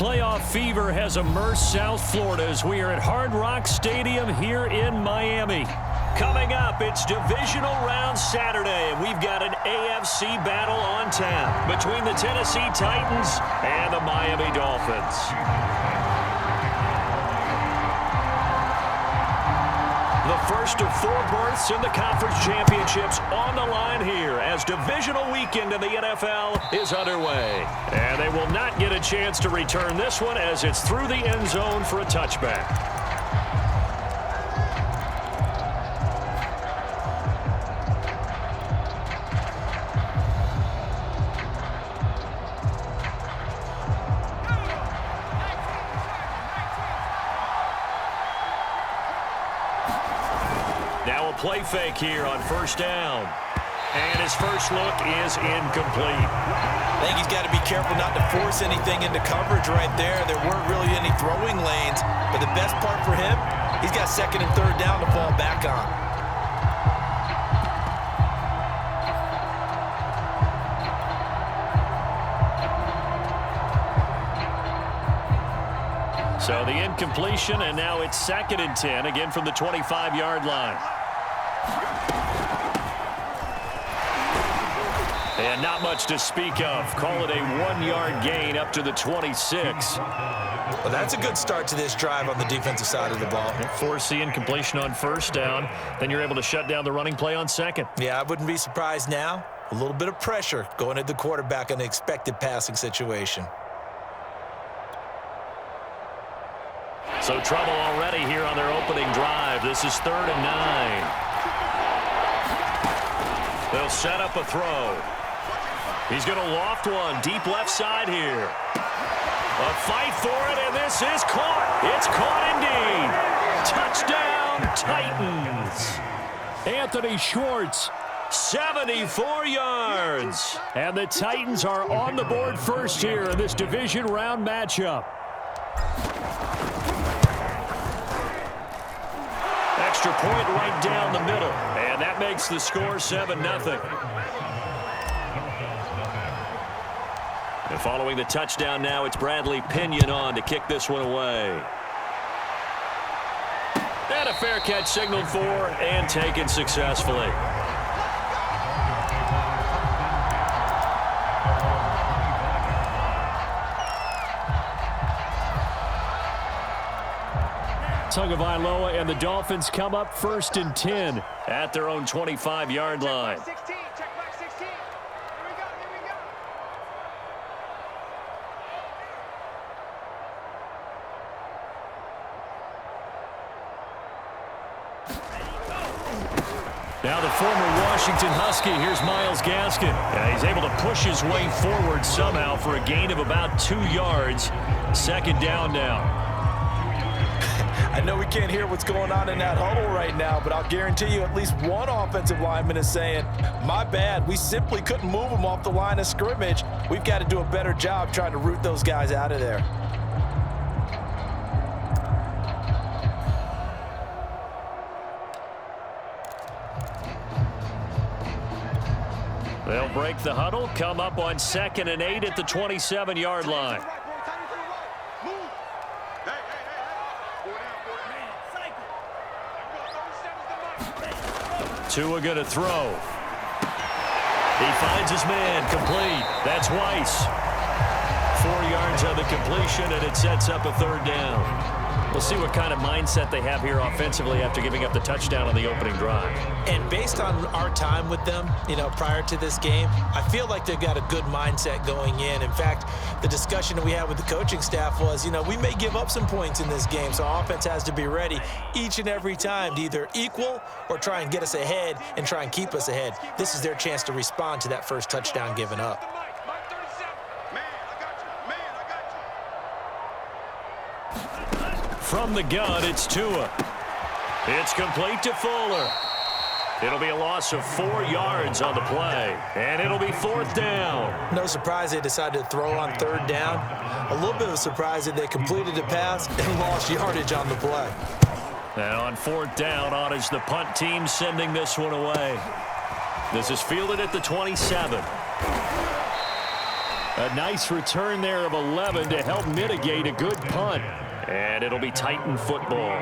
Playoff fever has immersed South Florida as we are at Hard Rock Stadium here in Miami. Coming up, it's Divisional Round Saturday, and we've got an AFC battle on tap between the Tennessee Titans and the Miami Dolphins. The first of 4 berths in the conference championships on the line here as divisional weekend in the NFL is underway. And they will not get a chance to return this one as it's through the end zone for a touchback. Play fake here on first down. And his first look is incomplete. I think he's got to be careful not to force anything into coverage right there. There weren't really any throwing lanes. But the best part for him, he's got second and third down to fall back on. So the incompletion, and now it's 2nd and 10, again from the 25-yard line. And not much to speak of. Call it a 1-yard gain up to the 26. Well, that's a good start to this drive on the defensive side of the ball. Force the incompletion on first down. Then you're able to shut down the running play on second. Yeah, I wouldn't be surprised now. A little bit of pressure going at the quarterback in an expected passing situation. So trouble already here on their opening drive. This is 3rd and 9. They'll set up a throw. He's going to loft one deep left side here. A fight for it, and this is caught. It's caught indeed. Touchdown, Titans. Anthony Schwartz, 74 yards. And the Titans are on the board first here in this division round matchup. Extra point right down the middle, and that makes the score 7-0. And following the touchdown now, it's Bradley Pinion on to kick this one away. And a fair catch signaled for and taken successfully. Tagovailoa and the Dolphins come up 1st and 10 at their own 25-yard line. Now the former Washington Husky, here's Myles Gaskin. And he's able to push his way forward somehow for a gain of about 2 yards. 2nd down now. I know we can't hear what's going on in that huddle right now, but I'll guarantee you at least one offensive lineman is saying, my bad, we simply couldn't move them off the line of scrimmage. We've got to do a better job trying to root those guys out of there. They'll break the huddle, come up on 2nd and 8 at the 27-yard line. Tua going to throw. He finds his man, complete. That's Weiss. 4 yards on the completion, and it sets up a 3rd down. We'll see what kind of mindset they have here offensively after giving up the touchdown on the opening drive. And based on our time with them, prior to this game, I feel like they've got a good mindset going in. In fact, the discussion that we had with the coaching staff was, we may give up some points in this game, so offense has to be ready each and every time to either equal or try and get us ahead and try and keep us ahead. This is their chance to respond to that first touchdown given up. From the gun, it's Tua. It's complete to Fuller. It'll be a loss of 4 yards on the play, and it'll be 4th down. No surprise they decided to throw on 3rd down. A little bit of a surprise that they completed the pass and lost yardage on the play. And on 4th down, on is the punt team sending this one away. This is fielded at the 27. A nice return there of 11 to help mitigate a good punt. And it'll be Titan football.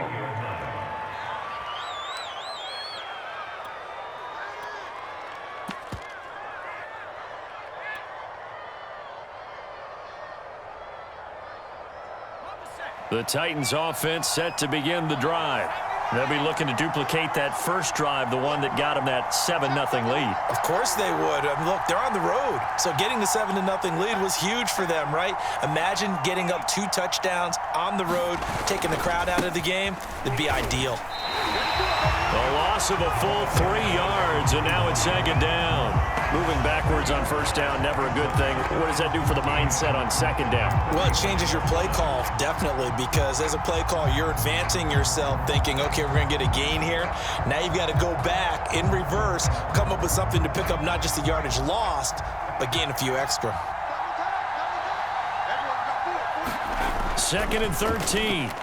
The Titans offense set to begin the drive. They'll be looking to duplicate that first drive, the one that got them that 7-0 lead. Of course they would. I mean, look, they're on the road. So getting the 7-0 lead was huge for them, right? Imagine getting up 2 touchdowns on the road, taking the crowd out of the game. It'd be ideal. A loss of a full 3 yards, and now it's second down. Moving backwards on first down, never a good thing. What does that do for the mindset on second down? Well, it changes your play call, definitely, because as a play call, you're advancing yourself thinking, okay, we're going to get a gain here. Now you've got to go back in reverse, come up with something to pick up not just the yardage lost, but gain a few extra. 2nd and 13. And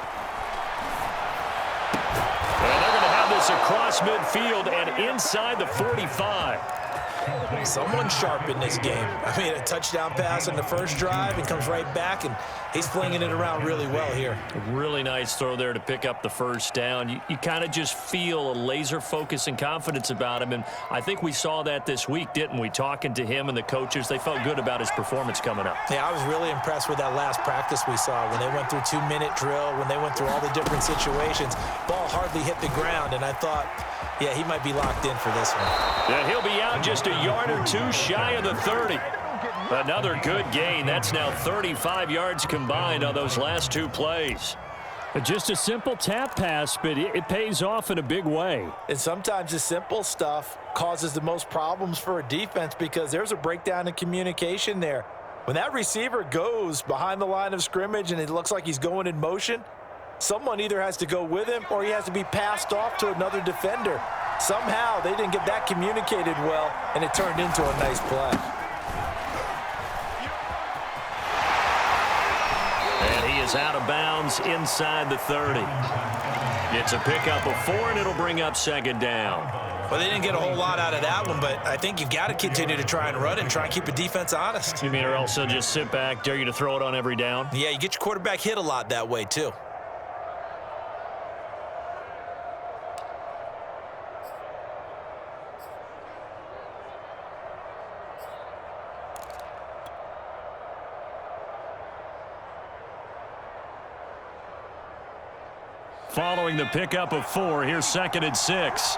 they're going to have this across midfield and inside the 45. Someone sharp in this game. I mean, a touchdown pass on the first drive and comes right back, and he's flinging it around really well here. Really nice throw there to pick up the first down. You kind of just feel a laser focus and confidence about him, and I think we saw that this week, didn't we? Talking to him and the coaches, they felt good about his performance coming up. Yeah, I was really impressed with that last practice we saw when they went through 2-minute drill, when they went through all the different situations. Ball hardly hit the ground, and I thought, yeah, he might be locked in for this one. Yeah, he'll be out just a yard or 2 shy of the 30. Another good gain. That's now 35 yards combined on those last 2 plays. Just a simple tap pass, but it pays off in a big way. And sometimes the simple stuff causes the most problems for a defense because there's a breakdown in communication there. When that receiver goes behind the line of scrimmage and it looks like he's going in motion, someone either has to go with him or he has to be passed off to another defender. Somehow they didn't get that communicated well, and it turned into a nice play. And he is out of bounds inside the 30. It's a pickup of 4, and it'll bring up second down. Well, they didn't get a whole lot out of that one, but I think you've got to continue to try and run and try and keep the defense honest. You mean or else they'll just sit back, dare you to throw it on every down? Yeah, you get your quarterback hit a lot that way, too. Following the pickup of 4, here's 2nd and 6.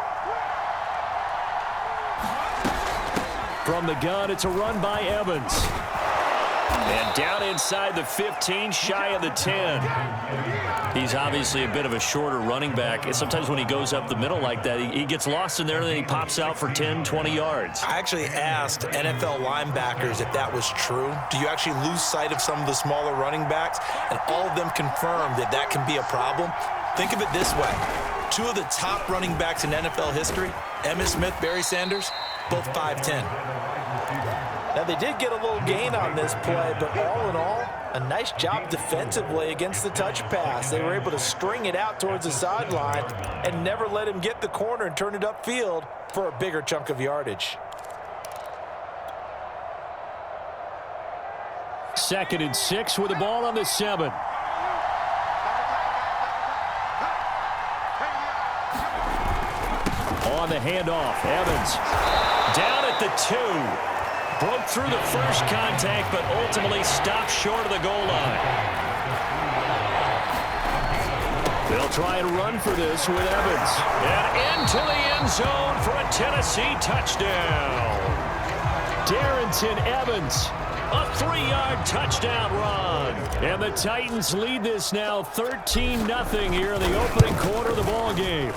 From the gun, it's a run by Evans. And down inside the 15, shy of the 10. He's obviously a bit of a shorter running back. And sometimes when he goes up the middle like that, he gets lost in there, and then he pops out for 10, 20 yards. I actually asked NFL linebackers if that was true. Do you actually lose sight of some of the smaller running backs? And all of them confirmed that that can be a problem. Think of it this way. 2 of the top running backs in NFL history, Emmitt Smith, Barry Sanders, both 5'10". Now, they did get a little gain on this play, but all in all, a nice job defensively against the touch pass. They were able to string it out towards the sideline and never let him get the corner and turn it upfield for a bigger chunk of yardage. 2nd and 6 with the ball on the 7. On the handoff, Evans down at the 2. Broke through the first contact, but ultimately stopped short of the goal line. They'll try and run for this with Evans. And into the end zone for a Tennessee touchdown. Darrington Evans, a 3-yard touchdown run. And the Titans lead this now 13-0 here in the opening quarter of the ball game.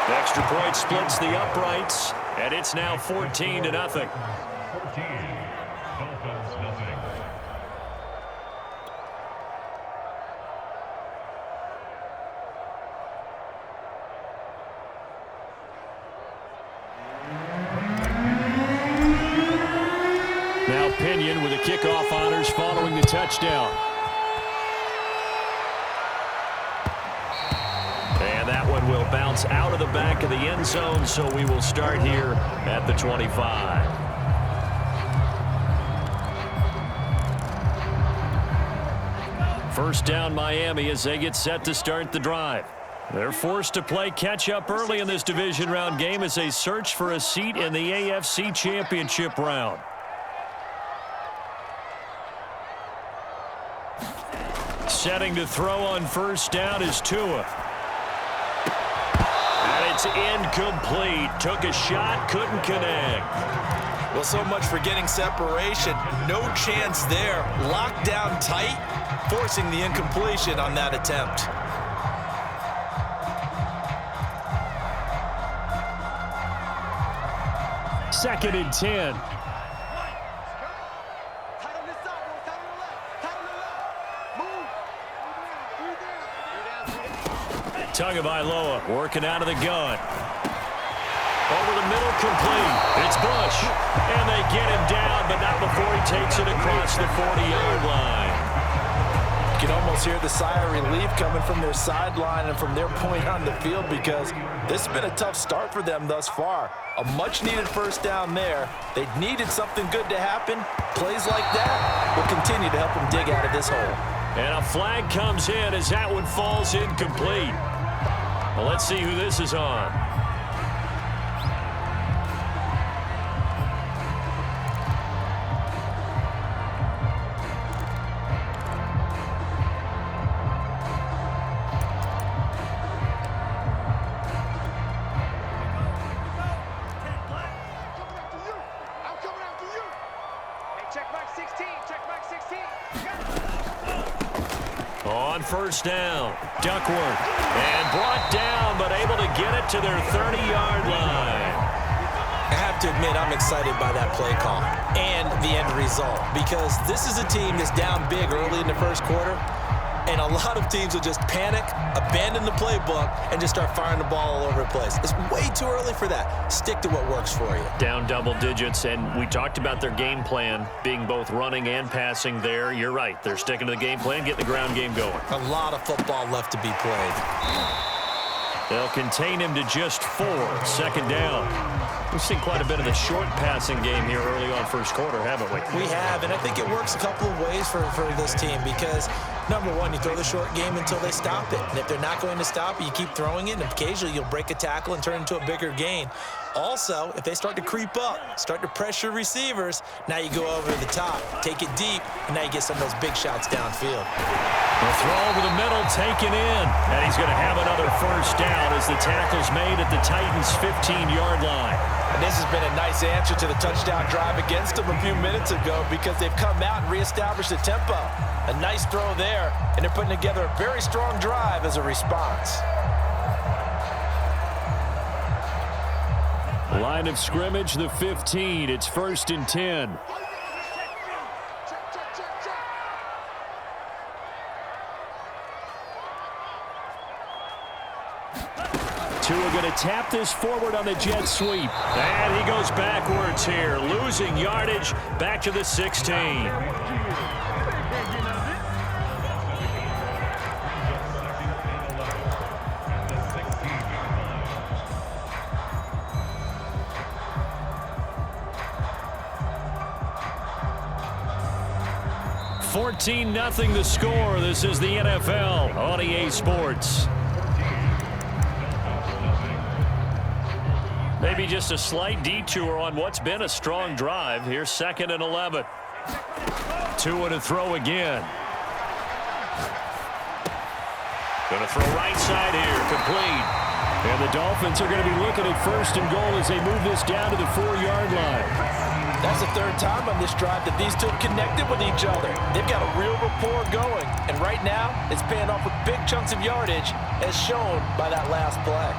Extra point splits the uprights, and it's now 14-0. Now Pinion with the kickoff honors following the touchdown. And that one will bounce out of the back of the end zone, so we will start here at the 25. First down Miami as they get set to start the drive. They're forced to play catch-up early in this division round game as they search for a seat in the AFC Championship round. Setting to throw on first down is Tua. And it's incomplete. Took a shot, couldn't connect. Well, so much for getting separation. No chance there. Locked down tight, forcing the incompletion on that attempt. Second and 10. Tagovailoa working out of the gun. Over the middle, complete. It's Bush. And they get him down, but not before he takes it across the 40-yard line. You can almost hear the sigh of relief coming from their sideline and from their point on the field, because this has been a tough start for them thus far. A much-needed first down there. They needed something good to happen. Plays like that will continue to help them dig out of this hole. And a flag comes in as that one falls incomplete. Well, let's see who this is on. On first down, Duckworth, and brought down, but able to get it to their 30-yard line. I have to admit, I'm excited by that play call and the end result, because this is a team that's down big early in the first quarter, and a lot of teams will just panic, abandon the playbook, and just start firing the ball all over the place. It's way too early for that. Stick to what works for you. Down double digits, and we talked about their game plan being both running and passing there. You're right. They're sticking to the game plan, getting the ground game going. A lot of football left to be played. They'll contain him to just 4. Second down. We've seen quite a bit of the short passing game here early on first quarter, haven't we? We have, and I think it works a couple of ways for this team, because number one, you throw the short game until they stop it. And if they're not going to stop it, you keep throwing it, and occasionally you'll break a tackle and turn it into a bigger gain. Also, if they start to creep up, start to pressure receivers, now you go over the top, take it deep, and now you get some of those big shots downfield. The throw over the middle taken in, and he's going to have another first down as the tackle's made at the Titans' 15-yard line. And this has been a nice answer to the touchdown drive against them a few minutes ago, because they've come out and reestablished the tempo. A nice throw there, and they're putting together a very strong drive as a response. Line of scrimmage, the 15. It's first and 10. Tua going to tap this forward on the jet sweep. And he goes backwards here, losing yardage back to the 16. $14-0 the score. This is the NFL on EA Sports. Maybe just a slight detour on what's been a strong drive. Here's 2nd and 11. Tua to throw again. Going to throw right side here, complete. And the Dolphins are going to be looking at 1st and goal as they move this down to the 4-yard line. That's the 3rd time on this drive that these two have connected with each other. They've got a real rapport going. And right now, it's paying off with big chunks of yardage, as shown by that last play.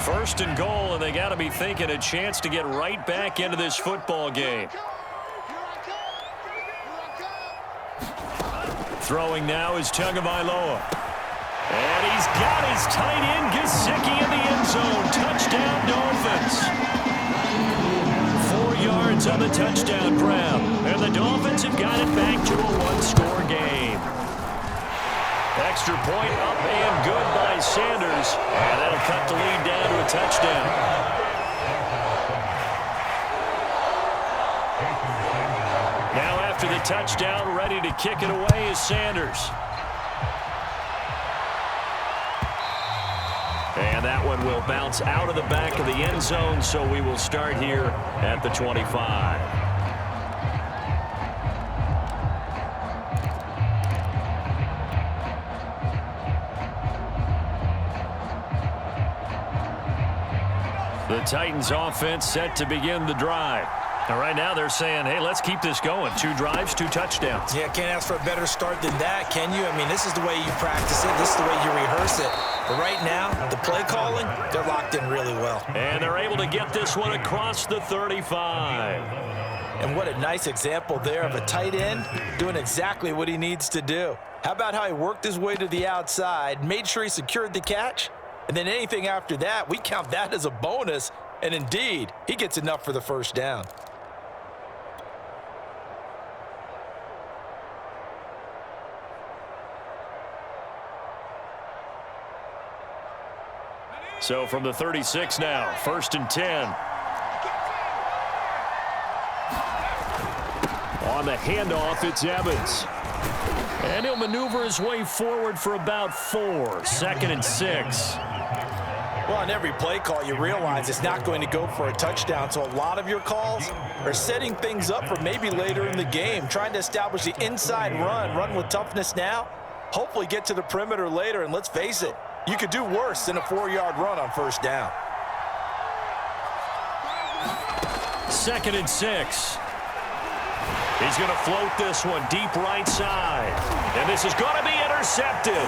1st and goal, and they got to be thinking a chance to get right back into this football game. Throwing now is Tagovailoa. And he's got his tight end, Gesicki, in the end zone. Touchdown, Dolphins. 4 yards on the touchdown grab. And the Dolphins have got it back to a 1-score game. Extra point up and good by Sanders. And that'll cut the lead down to a touchdown. Now after the touchdown, ready to kick it away is Sanders. And that one will bounce out of the back of the end zone, so we will start here at the 25. The Titans offense set to begin the drive. And right now they're saying, hey, let's keep this going. 2 drives, 2 touchdowns. Yeah, can't ask for a better start than that, can you? I mean, this is the way you practice it. This is the way you rehearse it. But right now, the play calling, they're locked in really well. And they're able to get this one across the 35. And what a nice example there of a tight end doing exactly what he needs to do. How about how he worked his way to the outside, made sure he secured the catch, and then anything after that, we count that as a bonus. And indeed, he gets enough for the first down. So from the 36 now, 1st and 10. On the handoff, it's Evans. And he'll maneuver his way forward for about 4. 2nd and 6. Well, on every play call, you realize it's not going to go for a touchdown. So a lot of your calls are setting things up for maybe later in the game, trying to establish the inside run with toughness now, hopefully get to the perimeter later. And let's face it, you could do worse than a 4-yard run on first down. 2nd and 6. He's going to float this one deep right side. And this is going to be intercepted.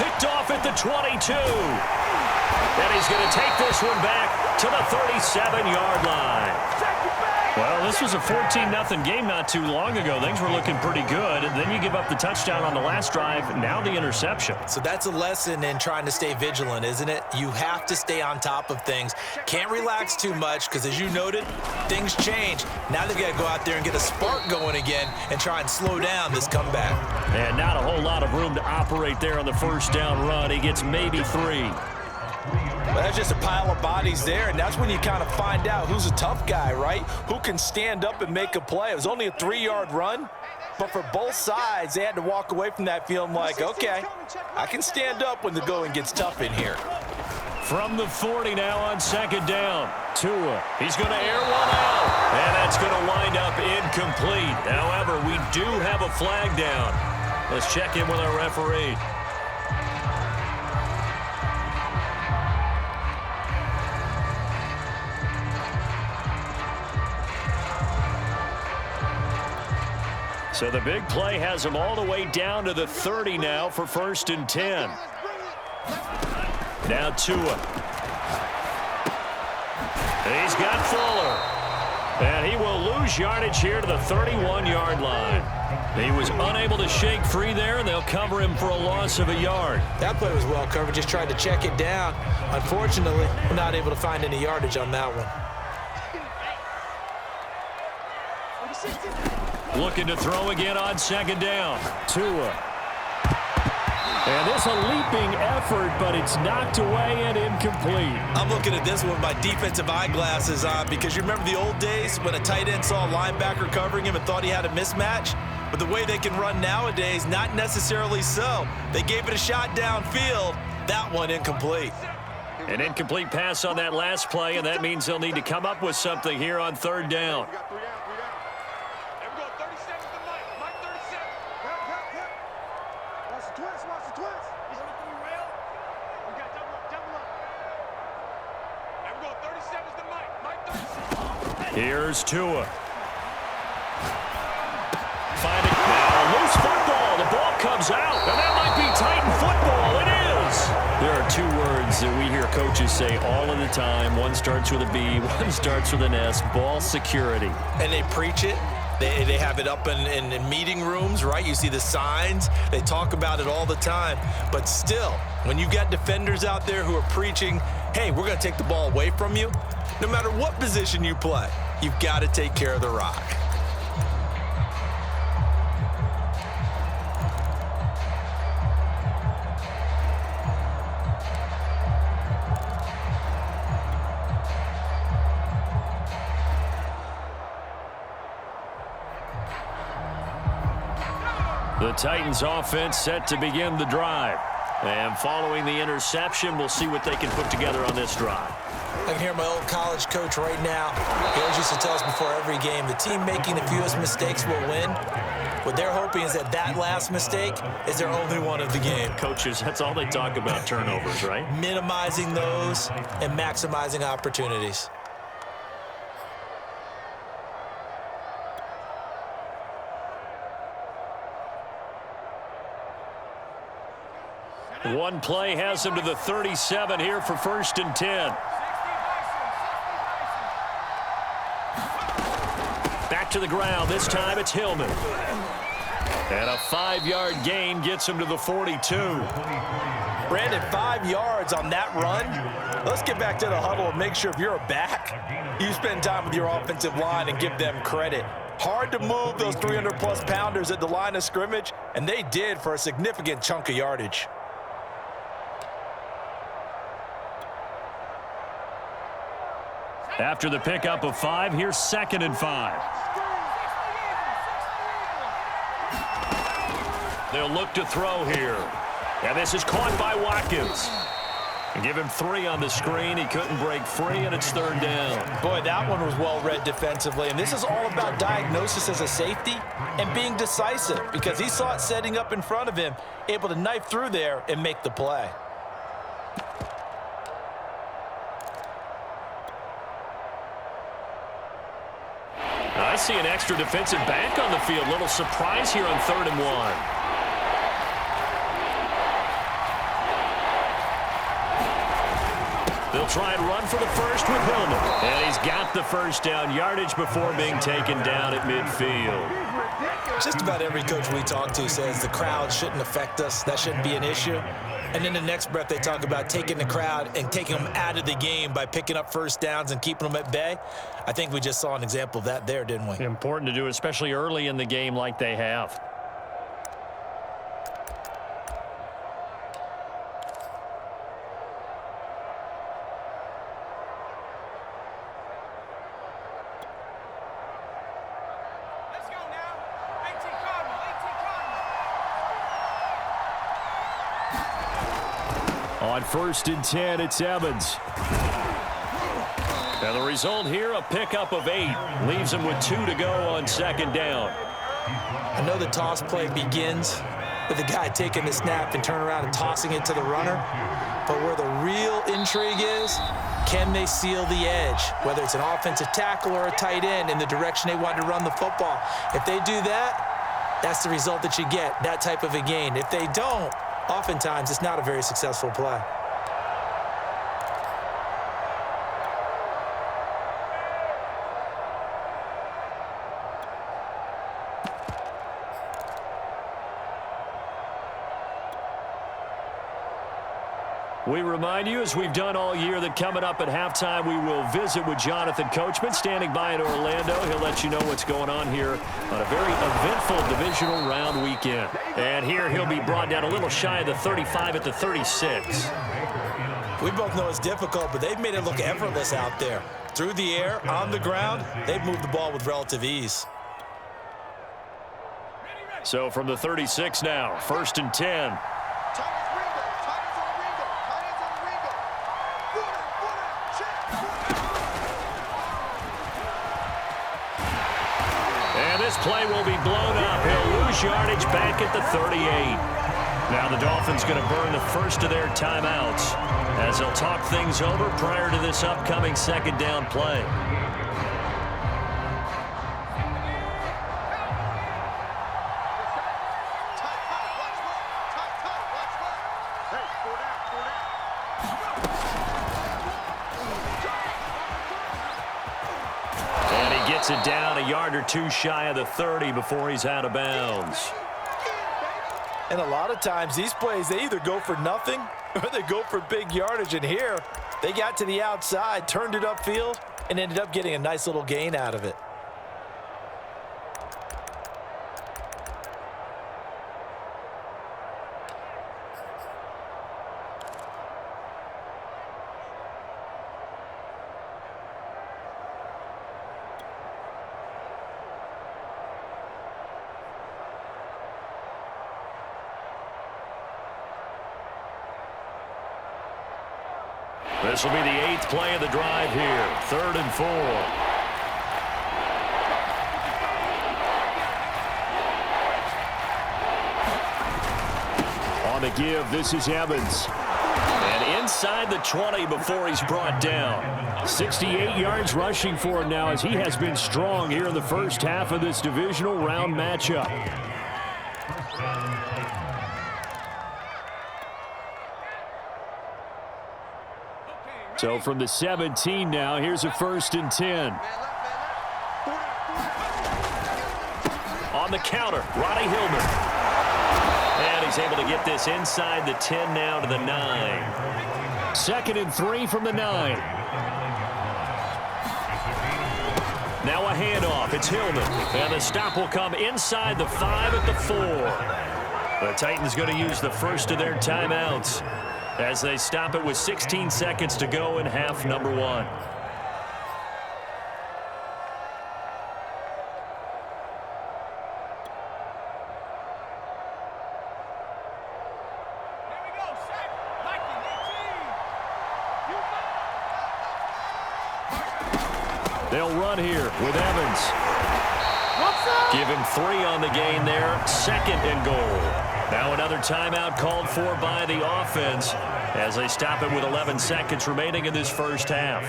Picked off at the 22. And he's going to take this one back to the 37-yard line. Well, this was a 14-0 game not too long ago. Things were looking pretty good. And then you give up the touchdown on the last drive. Now the interception. So that's a lesson in trying to stay vigilant, isn't it? You have to stay on top of things. Can't relax too much because, as you noted, things change. Now they've got to go out there and get a spark going again and try and slow down this comeback. And not a whole lot of room to operate there on the first down run. He gets maybe 3. Well, that's just a pile of bodies there, and that's when you kind of find out who's a tough guy, right? Who can stand up and make a play. It was only a 3-yard run, but for both sides, they had to walk away from that feeling like, okay, I can stand up when the going gets tough in here. From the 40 now on 2nd down. Tua, he's going to air one out, and that's going to wind up incomplete. However, we do have a flag down. Let's check in with our referee. So the big play has him all the way down to the 30 now for 1st and 10. Now Tua. He's got Fuller. And he will lose yardage here to the 31-yard line. He was unable to shake free there, and they'll cover him for a loss of a yard. That play was well covered. Just tried to check it down. Unfortunately, not able to find any yardage on that one. Looking to throw again on 2nd down. Tua. And this a leaping effort, but it's knocked away and incomplete. I'm looking at this one with my defensive eyeglasses on because you remember the old days when a tight end saw a linebacker covering him and thought he had a mismatch? But the way they can run nowadays, not necessarily so. They gave it a shot downfield. That one incomplete. An incomplete pass on that last play, and that means they'll need to come up with something here on 3rd down. Here's Tua. Finding now loose football. The ball comes out, and that might be Titan football. It is. There are 2 words that we hear coaches say all of the time. One starts with a B, one starts with an S. Ball security. And they preach it. They have it up in meeting rooms, right? You see the signs. They talk about it all the time. But still, when you've got defenders out there who are preaching, hey, we're going to take the ball away from you, no matter what position you play, you've got to take care of the rock. The Titans offense set to begin the drive. And following the interception, we'll see what they can put together on this drive. I can hear my old college coach right now. He always used to tell us before every game, the team making the fewest mistakes will win. What they're hoping is that last mistake is their only one of the game. Coaches, that's all they talk about, turnovers, right? Minimizing those and maximizing opportunities. One play has him to the 37 here for 1st and 10. Back to the ground. This time it's Hillman. And a 5-yard gain gets him to the 42. Brandon, 5 yards on that run. Let's get back to the huddle and make sure if you're a back, you spend time with your offensive line and give them credit. Hard to move those 300-plus pounders at the line of scrimmage, and they did for a significant chunk of yardage. After the pickup of 5, here's 2nd and 5. They'll look to throw here. And this is caught by Watkins. And give him 3 on the screen. He couldn't break free, and it's 3rd down. Boy, that one was well read defensively. And this is all about diagnosis as a safety and being decisive, because he saw it setting up in front of him, able to knife through there and make the play. I see an extra defensive back on the field. Little surprise here on 3rd and 1. They'll try and run for the first with Hillman. And he's got the 1st down yardage before being taken down at midfield. Just about every coach we talk to says the crowd shouldn't affect us. That shouldn't be an issue. And in the next breath, they talk about taking the crowd and taking them out of the game by picking up 1st downs and keeping them at bay. I think we just saw an example of that there, didn't we? Important to do, especially early in the game like they have. On 1st and 10, it's Evans. And the result here, a pickup of 8. Leaves him with 2 to go on 2nd down. I know the toss play begins with the guy taking the snap and turning around and tossing it to the runner. But where the real intrigue is, can they seal the edge? Whether it's an offensive tackle or a tight end in the direction they want to run the football. If they do that, that's the result that you get, that type of a gain. If they don't, oftentimes it's not a very successful play. We remind you, as we've done all year, that coming up at halftime, we will visit with Jonathan Coachman, standing by in Orlando. He'll let you know what's going on here on a very eventful divisional round weekend. And here he'll be brought down a little shy of the 35 at the 36. We both know it's difficult, but they've made it look effortless out there. Through the air, on the ground, they've moved the ball with relative ease. So from the 36 now, 1st and 10. This play will be blown up. He'll lose yardage back at the 38. Now the Dolphins going to burn the first of their timeouts as they'll talk things over prior to this upcoming 2nd down play. Gets it down a yard or 2 shy of the 30 before he's out of bounds. And a lot of times these plays, they either go for nothing or they go for big yardage. And here, they got to the outside, turned it upfield, and ended up getting a nice little gain out of it. This will be the 8th play of the drive here. 3rd and 4. On the give, this is Evans. And inside the 20 before he's brought down. 68 yards rushing for him now as he has been strong here in the first half of this divisional round matchup. So from the 17 now, here's a 1st and 10. On the counter, Ronnie Hillman. And he's able to get this inside the 10 now to the 9. 2nd and 3 from the 9. Now a handoff. It's Hillman. And the stop will come inside the 5 at the 4. The Titans going to use the first of their timeouts as they stop it with 16 seconds to go in half number 1. They'll run here with Evans. Give him 3 on the gain there. 2nd and goal. Now another timeout called for by the offense as they stop it with 11 seconds remaining in this first half.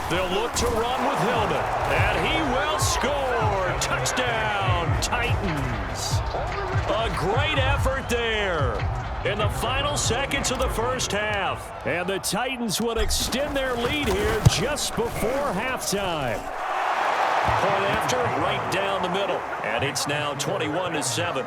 They'll look to run with Hillman, and he will score. Touchdown, Titans. A great effort there in the final seconds of the first half. And the Titans will extend their lead here just before halftime. Point after, right down the middle, and it's now 21-7.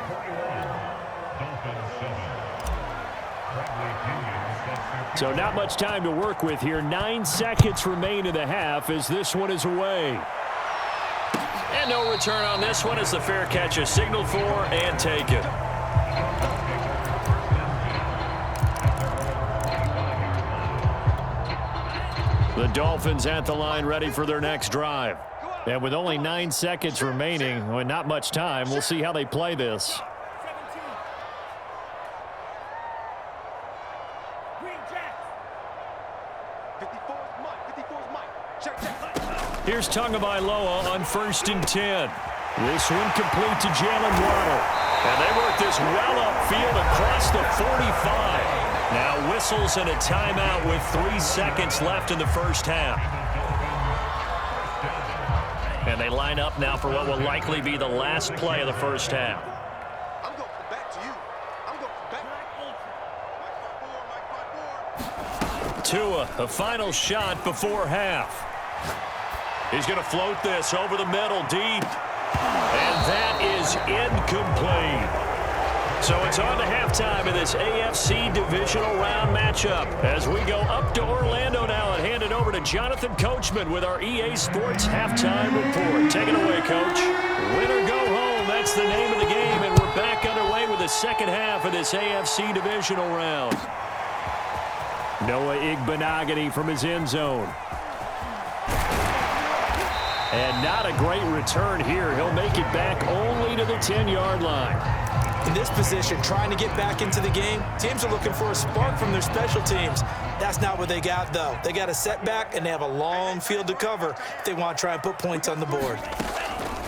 So not much time to work with here. 9 seconds remain in the half as this one is away. And no return on this one as the fair catch is signaled for and taken. The Dolphins at the line ready for their next drive. And with only 9 seconds remaining, and not much time, we'll see how they play this. Here's Tagovailoa on 1st and 10. This one complete to Jalen Waddle. And they work this well upfield across the 45. Now whistles and a timeout with 3 seconds left in the first half. And they line up now for what will likely be the last play of the first half. I'm going back to you. I'm going back. Tua, a final shot before half. He's going to float this over the middle deep. And that is incomplete. So it's on to halftime in this AFC divisional round matchup as we go up to Orlando now and hand it over to Jonathan Coachman with our EA Sports halftime report. Take it away, Coach. Win or go home, that's the name of the game, and we're back underway with the second half of this AFC divisional round. Noah Igbenogany from his end zone. And not a great return here. He'll make it back only to the 10-yard line. In this position, trying to get back into the game, teams are looking for a spark from their special teams. That's not what they got, though. They got a setback, and they have a long field to cover if they want to try and put points on the board.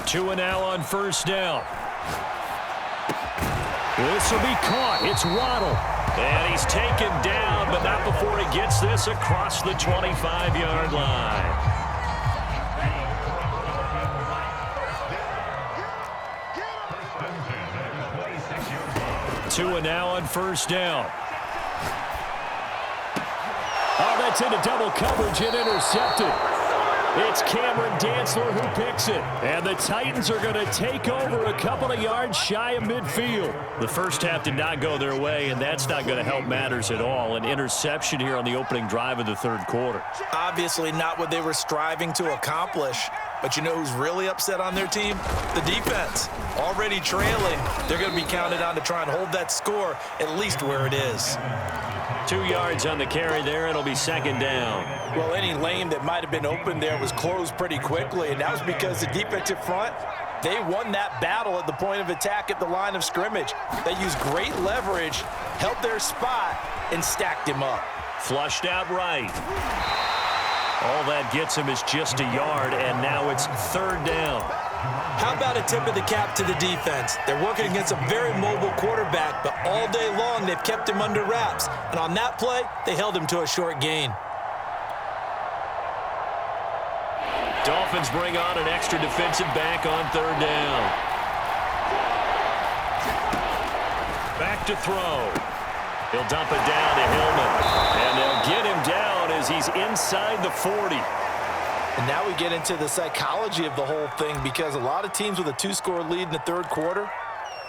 Tua now on 1st down. This will be caught. It's Waddle. And he's taken down, but not before he gets this across the 25-yard line. Tua now on 1st down. Oh, that's into double coverage and intercepted. It's Cameron Dantzler who picks it. And the Titans are going to take over a couple of yards shy of midfield. The first half did not go their way, and that's not going to help matters at all. An interception here on the opening drive of the third quarter. Obviously not what they were striving to accomplish. But you know who's really upset on their team? The defense. Already trailing, they're going to be counted on to try and hold that score at least where it is. 2 yards on the carry there. It'll be second down. Well, any lane that might have been open there was closed pretty quickly, and that was because the defensive front, they won that battle at the point of attack at the line of scrimmage. They used great leverage, held their spot, and stacked him up. Flushed out right. All that gets him is just a yard, and now it's third down. How about a tip of the cap to the defense? They're working against a very mobile quarterback, but all day long they've kept him under wraps. And on that play, they held him to a short gain. Dolphins bring on an extra defensive back on third down. Back to throw. He'll dump it down to Hillman. And they'll get him down as he's inside the 40. And now we get into the psychology of the whole thing, because a lot of teams with a 2-score lead in the third quarter,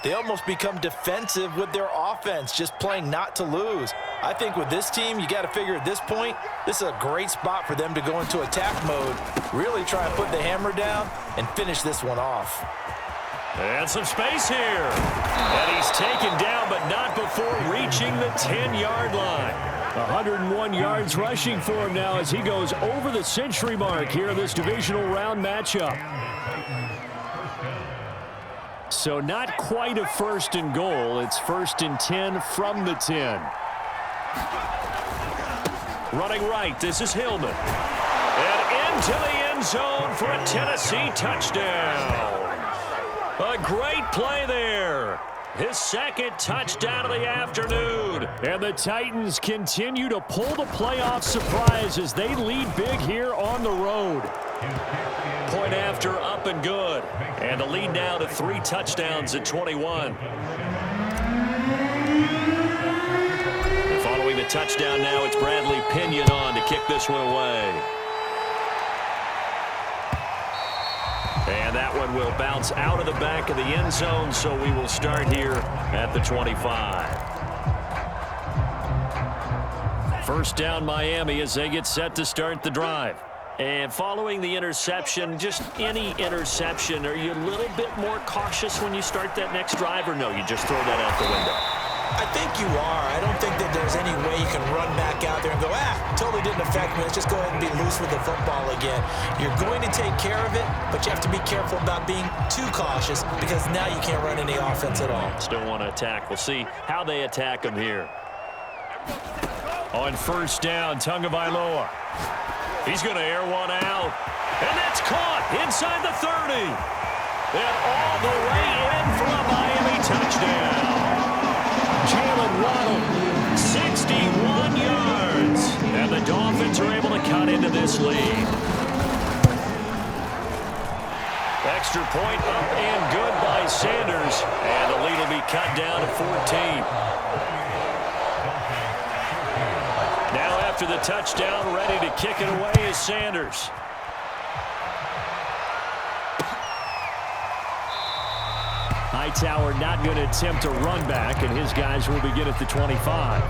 they almost become defensive with their offense, just playing not to lose. I think with this team, you got to figure at this point, this is a great spot for them to go into attack mode, really try and put the hammer down and finish this one off. And some space here. And he's taken down, but not before reaching the 10-yard line. 101 yards rushing for him now as he goes over the century mark here in this divisional round matchup. So not quite a first and goal. It's first and 10 from the 10. Running right, this is Hillman. And into the end zone for a Tennessee touchdown. A great play there. His second touchdown of the afternoon. And the Titans continue to pull the playoff surprise as they lead big here on the road. Point after up and good. And the lead now to 3 touchdowns at 21. And following the touchdown now, it's Bradley Pinion on to kick this one away. And that one will bounce out of the back of the end zone, so we will start here at the 25. First down Miami as they get set to start the drive. And following the interception, just any interception, are you a little bit more cautious when you start that next drive, or no, you just throw that out the window? I think you are. I don't think that there's any way you can run back out there and go, totally didn't affect me. Let's just go ahead and be loose with the football again. You're going to take care of it, but you have to be careful about being too cautious, because now you can't run any offense at all. Still want to attack. We'll see how they attack him here. On first down, Tagovailoa. He's going to air one out. And that's caught inside the 30. And all the way in for a Miami touchdown. Jalen Waddle, 61 yards. And the Dolphins are able to cut into this lead. Extra point up and good by Sanders. And the lead will be cut down to 14. Now after the touchdown, ready to kick it away is Sanders. Hightower not going to attempt a run back, and his guys will begin at the 25.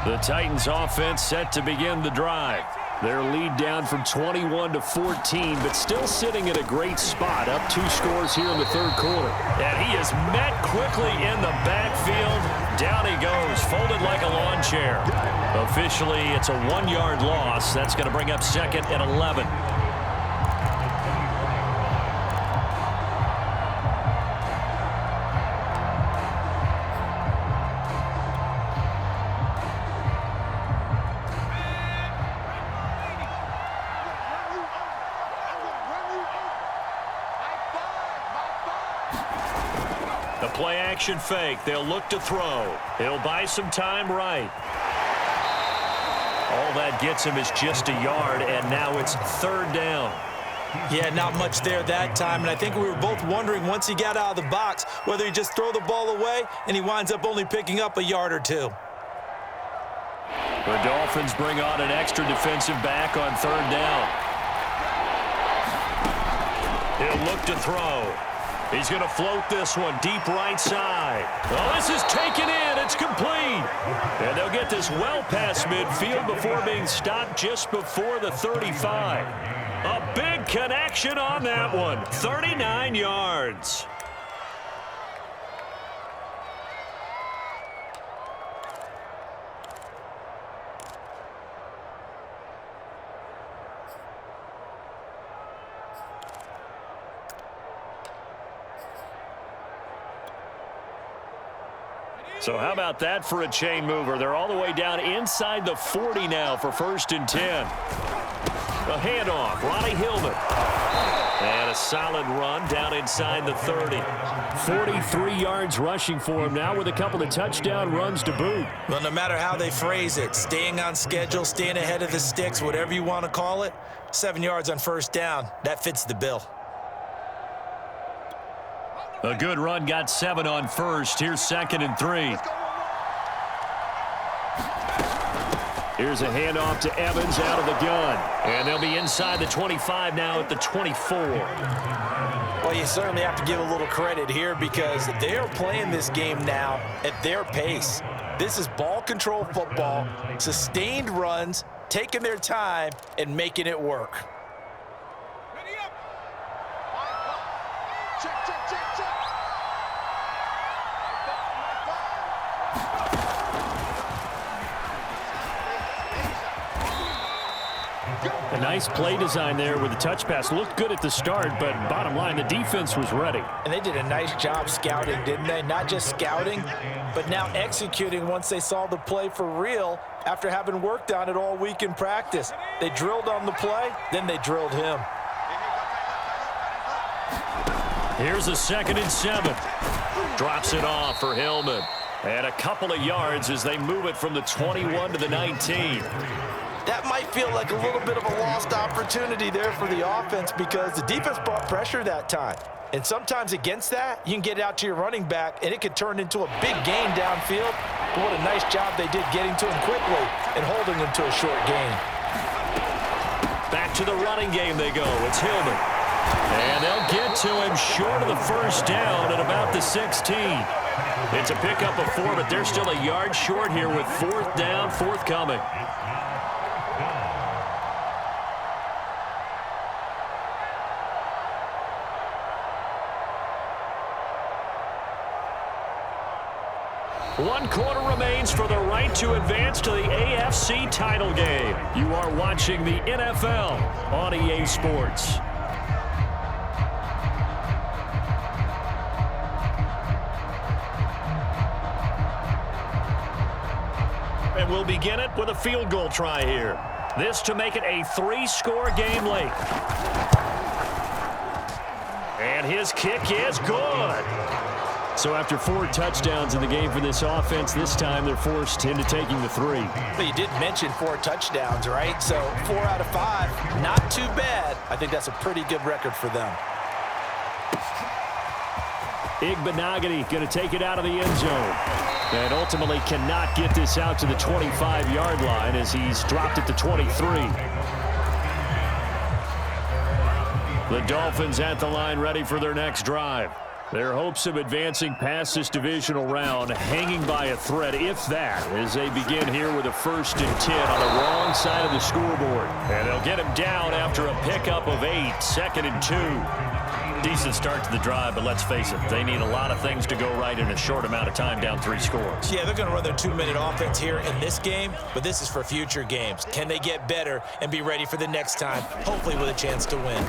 The Titans offense set to begin the drive. Their lead down from 21 to 14, but still sitting at a great spot, up 2 scores here in the third quarter. And he is met quickly in the backfield. Down he goes, folded like a lawn chair. Officially, it's a 1-yard loss. That's going to bring up second and 11. Play action fake. They'll look to throw. He'll buy some time right. All that gets him is just a yard, and now it's third down. Yeah, not much there that time, and I think we were both wondering once he got out of the box whether he just throw the ball away, and he winds up only picking up a yard or 2. The Dolphins bring on an extra defensive back on third down. He'll look to throw. He's going to float this one deep right side. Oh, this is taken in. It's complete. And they'll get this well past midfield before being stopped just before the 35. A big connection on that one. 39 yards. So how about that for a chain mover? They're all the way down inside the 40 now for 1st and 10. A handoff, Ronnie Hillman. And a solid run down inside the 30. 43 yards rushing for him now with a couple of touchdown runs to boot. Well, no matter how they phrase it, staying on schedule, staying ahead of the sticks, whatever you want to call it, 7 yards on 1st down, that fits the bill. A good run got 7 on 1st. Here's 2nd and 3. Here's a handoff to Evans out of the gun. And they'll be inside the 25 now at the 24. Well, you certainly have to give a little credit here because they're playing this game now at their pace. This is ball control football, sustained runs, taking their time and making it work. A nice play design there with the touch pass. Looked good at the start, but bottom line, the defense was ready. And they did a nice job scouting, didn't they? Not just scouting, but now executing once they saw the play for real after having worked on it all week in practice. They drilled on the play, then they drilled him. Here's a 2nd and 7. Drops it off for Hillman. And a couple of yards as they move it from the 21 to the 19. That might feel like a little bit of a lost opportunity there for the offense because the defense brought pressure that time. And sometimes against that, you can get it out to your running back, and it could turn into a big gain downfield. But what a nice job they did getting to him quickly and holding him to a short gain. Back to the running game they go. It's Hillman. And they'll get to him short of the 1st down at about the 16. It's a pickup of 4, but they're still a yard short here with 4th down forthcoming. One quarter remains for the right to advance to the AFC title game. You are watching the NFL on EA Sports. And we'll begin it with a field goal try here. This to make it a 3-score game late. And his kick is good. So after 4 touchdowns in the game for this offense, this time they're forced into taking the 3. But you did mention 4 touchdowns, right? So 4 out of 5, not too bad. I think that's a pretty good record for them. Igbenogany going to take it out of the end zone. And ultimately cannot get this out to the 25-yard line as he's dropped at the 23. The Dolphins at the line ready for their next drive. Their hopes of advancing past this divisional round hanging by a thread, if that, as they begin here with a 1st and 10 on the wrong side of the scoreboard. And they'll get him down after a pickup of 8, 2nd and 2. Decent start to the drive, but let's face it, they need a lot of things to go right in a short amount of time, down 3 scores. Yeah, they're going to run their 2-minute offense here in this game, but this is for future games. Can they get better and be ready for the next time, hopefully with a chance to win?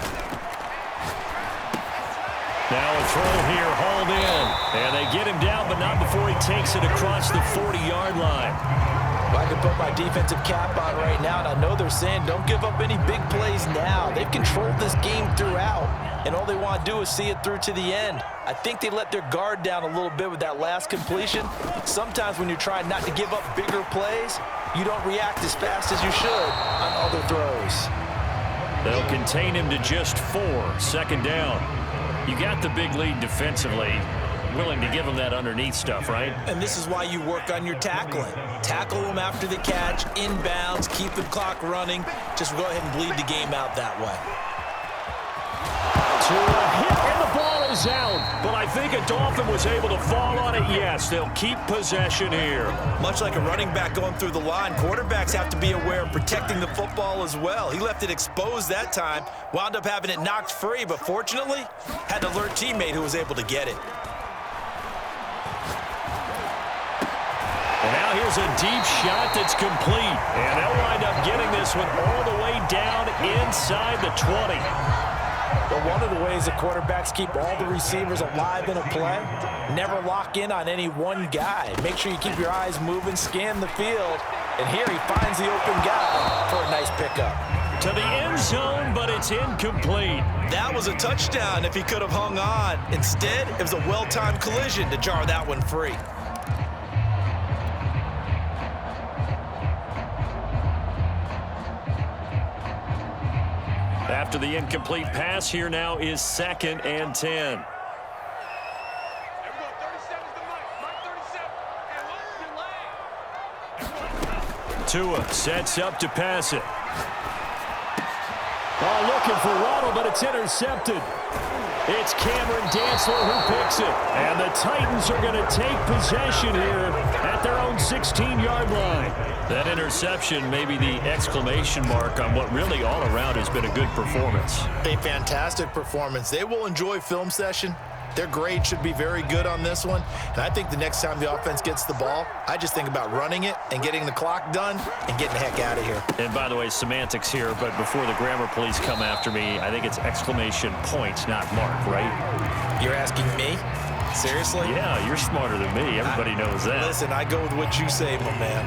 Now a throw here, hauled in. And they get him down, but not before he takes it across the 40-yard line. Well, I can put my defensive cap on right now, and I know they're saying don't give up any big plays now. They've controlled this game throughout, and all they want to do is see it through to the end. I think they let their guard down a little bit with that last completion. Sometimes when you're trying not to give up bigger plays, you don't react as fast as you should on other throws. They'll contain him to just 4, 2nd down. You got the big lead defensively, willing to give him that underneath stuff, right? And this is why you work on your tackling. Tackle them after the catch, inbounds, keep the clock running. Just go ahead and bleed the game out that way. hit, and the ball is out. But I think a Dolphin was able to fall on it. Yes, they'll keep possession here. Much like a running back going through the line, quarterbacks have to be aware of protecting the football as well. He left it exposed that time, wound up having it knocked free, but fortunately, had an alert teammate who was able to get it. And now here's a deep shot that's complete. And they'll wind up getting this one all the way down inside the 20. But one of the ways that quarterbacks keep all the receivers alive in a play, never lock in on any one guy. Make sure you keep your eyes moving, scan the field, and here he finds the open guy for a nice pickup. To the end zone, but it's incomplete. That was a touchdown if he could have hung on. Instead, it was a well-timed collision to jar that one free. After the incomplete pass, here now is 2nd and 10. Tua sets up to pass it. Oh, looking for Waddle, but it's intercepted. It's Cameron Dantzler who picks it. And the Titans are going to take possession here at their own 16-yard line. That interception may be the exclamation mark on what really all around has been a good performance. A fantastic performance. They will enjoy film session. Their grade should be very good on this one. And I think the next time the offense gets the ball, I just think about running it and getting the clock done and getting the heck out of here. And by the way, semantics here, but before the grammar police come after me, I think it's exclamation point, not mark, right? You're asking me? Seriously? Yeah, you're smarter than me. Everybody knows that. Listen, I go with what you say, my man.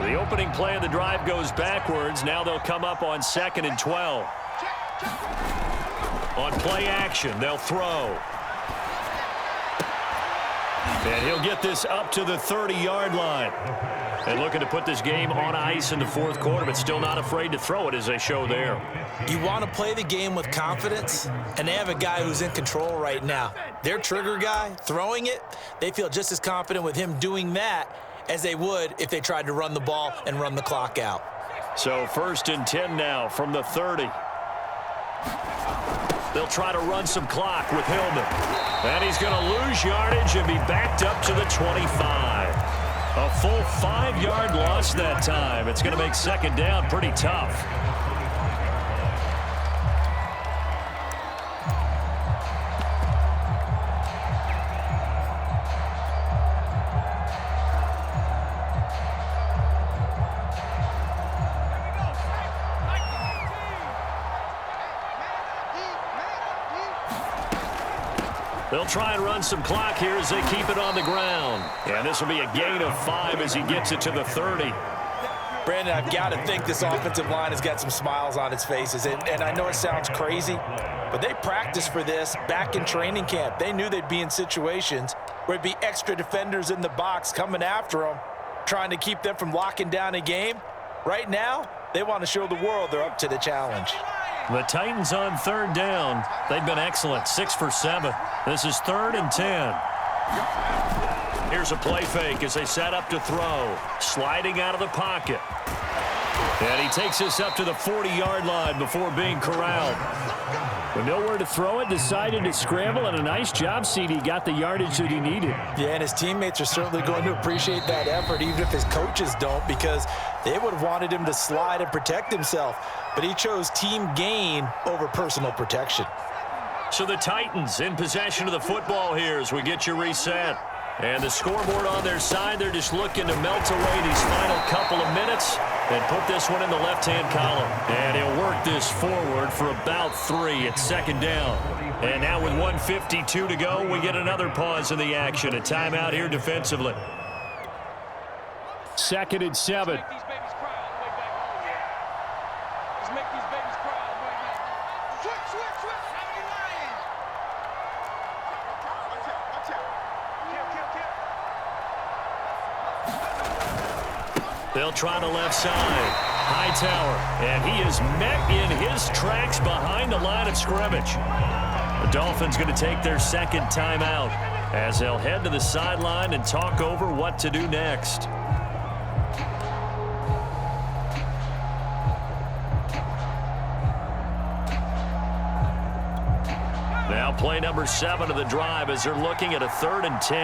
The opening play of the drive goes backwards. Now they'll come up on 2nd and 12. On play action, they'll throw. And he'll get this up to the 30-yard line. And looking to put this game on ice in the 4th quarter, but still not afraid to throw it as they show there. You want to play the game with confidence, and they have a guy who's in control right now. Their trigger guy, throwing it, they feel just as confident with him doing that as they would if they tried to run the ball and run the clock out. So 1st and 10 now from the 30. They'll try to run some clock with Hillman. And he's going to lose yardage and be backed up to the 25. A full 5-yard loss that time. It's going to make 2nd down pretty tough. They'll try and run some clock here as they keep it on the ground. And this will be a gain of 5 as he gets it to the 30. Brandon, I've got to think this offensive line has got some smiles on its faces. And I know it sounds crazy, but they practiced for this back in training camp. They knew they'd be in situations where it'd be extra defenders in the box coming after them, trying to keep them from locking down a game. Right now, they want to show the world they're up to the challenge. The Titans on 3rd down. They've been excellent, 6 for 7. This is 3rd and 10. Here's a play fake as they set up to throw. Sliding out of the pocket. And he takes this up to the 40-yard line before being corralled. With nowhere to throw it, decided to scramble, and a nice job, CD. Got the yardage that he needed. Yeah, and his teammates are certainly going to appreciate that effort, even if his coaches don't, because they would have wanted him to slide and protect himself. But he chose team gain over personal protection. So the Titans in possession of the football here as we get you reset. And the scoreboard on their side, they're just looking to melt away these final couple of minutes and put this one in the left-hand column. And he'll work this forward for about 3 at 2nd down. And now with 1:52 to go, we get another pause in the action. A timeout here defensively. 2nd and 7. They'll try the left side. Hightower, and he is met in his tracks behind the line of scrimmage. The Dolphins going to take their 2nd timeout. as they'll head to the sideline and talk over what to do next. Now play number 7 of the drive as they're looking at a 3rd and 10.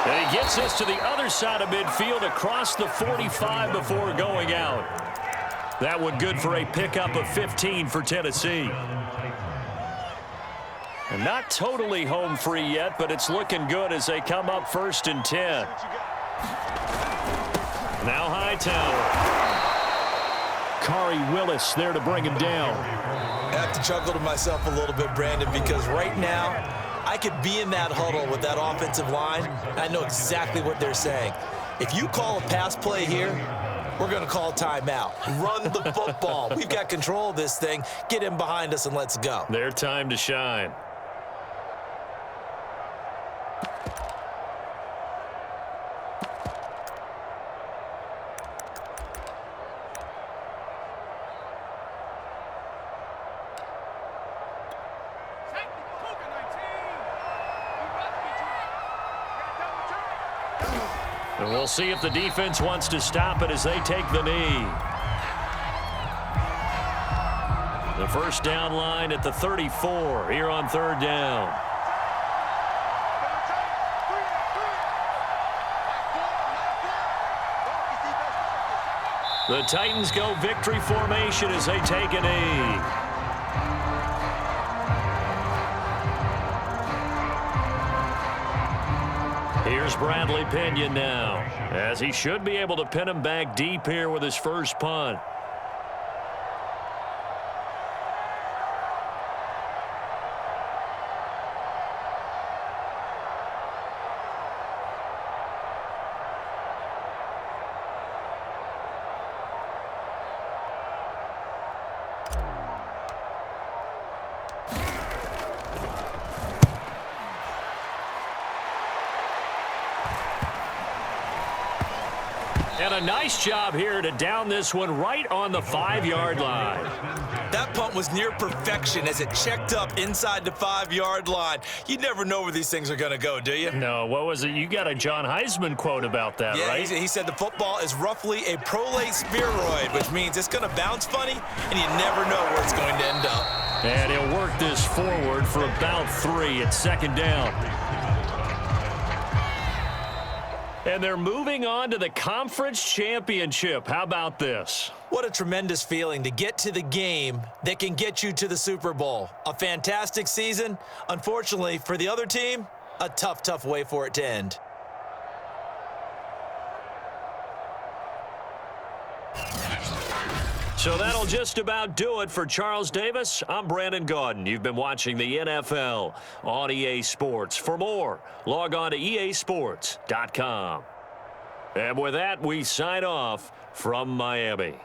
And he gets this to the other side of midfield across the 45 before going out. That one good for a pickup of 15 for Tennessee. And not totally home free yet, but it's looking good as they come up 1st and 10. Now Hightower. Kari Willis there to bring him down. I have to chuckle to myself a little bit, Brandon, because right now I could be in that huddle with that offensive line. I know exactly what they're saying. If you call a pass play here, we're going to call timeout. Run the football. We've got control of this thing. Get him behind us and let's go. Their time to shine. And we'll see if the defense wants to stop it as they take the knee. The first down line at the 34 here on 3rd down. The Titans go victory formation as they take a knee. Here's Bradley Pinion now, as he should be able to pin him back deep here with his first punt. And a nice job here to down this one right on the 5-yard line. That punt was near perfection as it checked up inside the 5-yard line. You never know where these things are going to go, do you? No, what was it? You got a John Heisman quote about that, right? Yeah, he said the football is roughly a prolate spheroid, which means it's going to bounce funny, and you never know where it's going to end up. And he'll work this forward for about 3 at 2nd down. And they're moving on to the conference championship. How about this? What a tremendous feeling to get to the game that can get you to the Super Bowl. A fantastic season. Unfortunately, for the other team, a tough, tough way for it to end. So that'll just about do it for Charles Davis. I'm Brandon Gaudin. You've been watching the NFL on EA Sports. For more, log on to easports.com. And with that, we sign off from Miami.